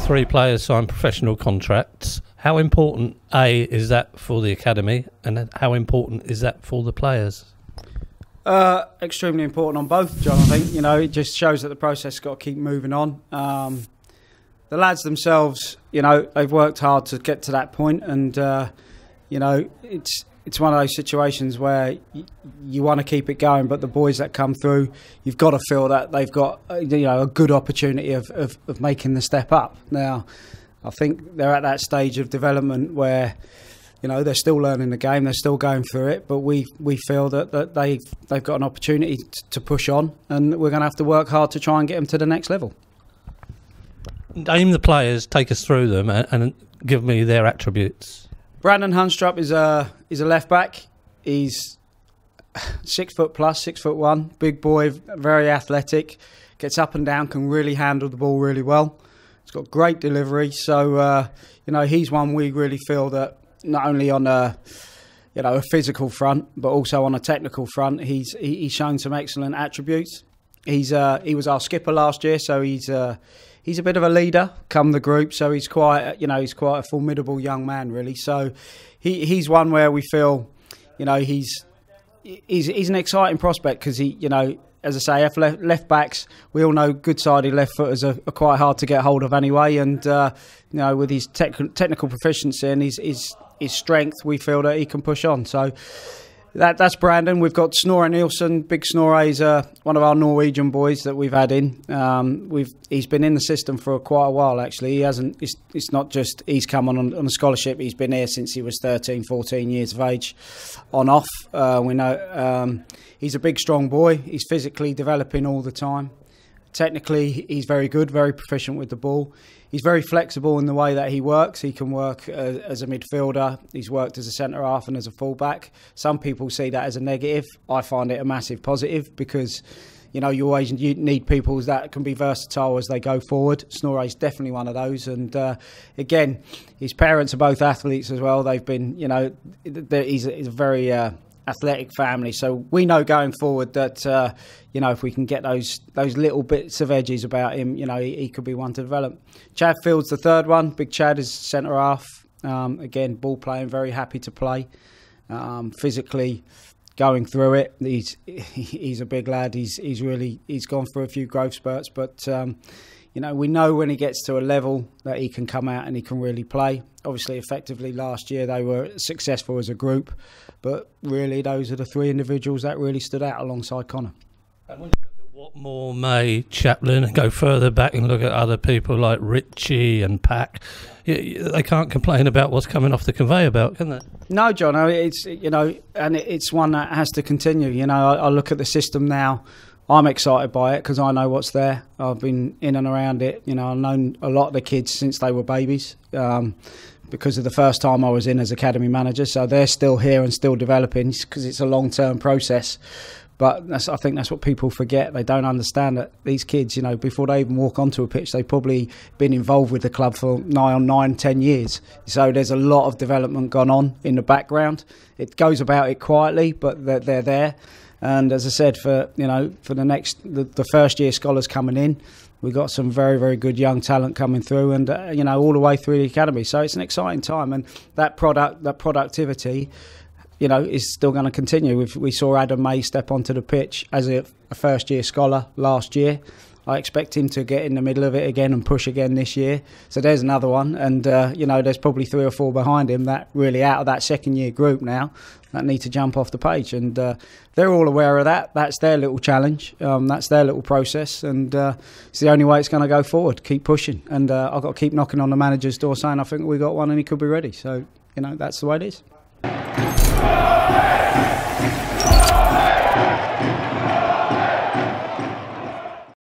3 players signed professional contracts. How important, A, is that for the academy, and how important is that for the players? Extremely important on both, John. I think, you know, it just shows that the process has got to keep moving on. The lads themselves, you know, they've worked hard to get to that point, and you know, it's one of those situations where you want to keep it going, but the boys that come through, you've got to feel that they've got, you know, a good opportunity of making the step up. Now, I think they're at that stage of development where, you know, they're still learning the game, they're still going through it, but we feel that they've got an opportunity to push on, and we're going to have to work hard to try and get them to the next level. Name the players, take us through them, and give me their attributes. Brandon Haunstrup is a left back. He's 6 foot plus, 6'1", big boy, very athletic, gets up and down, can really handle the ball really well. He's got great delivery, so you know, he's one we really feel that not only on a, you know, a physical front, but also on a technical front, he's shown some excellent attributes. He was our skipper last year, so he's a bit of a leader come the group, so he's quite, you know, he's quite a formidable young man, really. So he's one where we feel, you know, he's an exciting prospect because he, you know, as I say, left backs, we all know good-sided left footers are quite hard to get hold of anyway, and you know, with his technical proficiency and his strength, we feel that he can push on. So that's Brandon. We've got Snorre Nilsen. Big Snorre is one of our Norwegian boys that we've had in. He's been in the system for quite a while, actually. He hasn't. It's not just he's come on a scholarship. He's been here since he was 13, 14 years of age, on off. We know he's a big, strong boy. He's physically developing all the time. Technically, he's very good, very proficient with the ball. He's very flexible in the way that he works. He can work as a midfielder. He's worked as a centre-half and as a full-back. Some people see that as a negative. I find it a massive positive because, you know, you need people that can be versatile as they go forward. Snorre's definitely one of those. And again, his parents are both athletes as well. They've been, you know, he's a very athletic family, so we know going forward that you know, if we can get those little bits of edges about him, you know, he could be one to develop. Chad Field's the third one. Big Chad is centre half. Again, ball playing, very happy to play. Physically going through it. He's a big lad. He's gone through a few growth spurts, but you know, we know when he gets to a level that he can come out and he can really play. Obviously, effectively, last year they were successful as a group, but really those are the 3 individuals that really stood out alongside Connor. And when you look at Watmore, May, Chaplin, and go further back and look at other people like Ritchie and Pack, they can't complain about what's coming off the conveyor belt, can they? No, John. It's, you know, and it's one that has to continue. You know, I look at the system now. I'm excited by it because I know what's there. I've been in and around it. You know, I've known a lot of the kids since they were babies because of the first time I was in as academy manager. So they're still here and still developing because it's a long-term process. But I think that's what people forget. They don't understand that these kids, you know, before they even walk onto a pitch, they've probably been involved with the club for nigh on 9, 10 years. So there's a lot of development gone on in the background. It goes about it quietly, but they're there. And as I said, for the first year scholars coming in, we've got some very, very good young talent coming through, and you know, all the way through the academy. So it's an exciting time, and that productivity, you know, is still going to continue. We saw Adam May step onto the pitch as a first year scholar last year. I expect him to get in the middle of it again and push again this year. So there's another one. And, you know, there's probably 3 or 4 behind him that really out of that second year group now that need to jump off the page. And they're all aware of that. That's their little challenge. That's their little process. And it's the only way it's going to go forward. Keep pushing. And I've got to keep knocking on the manager's door saying I think we got one and he could be ready. So, you know, that's the way it is.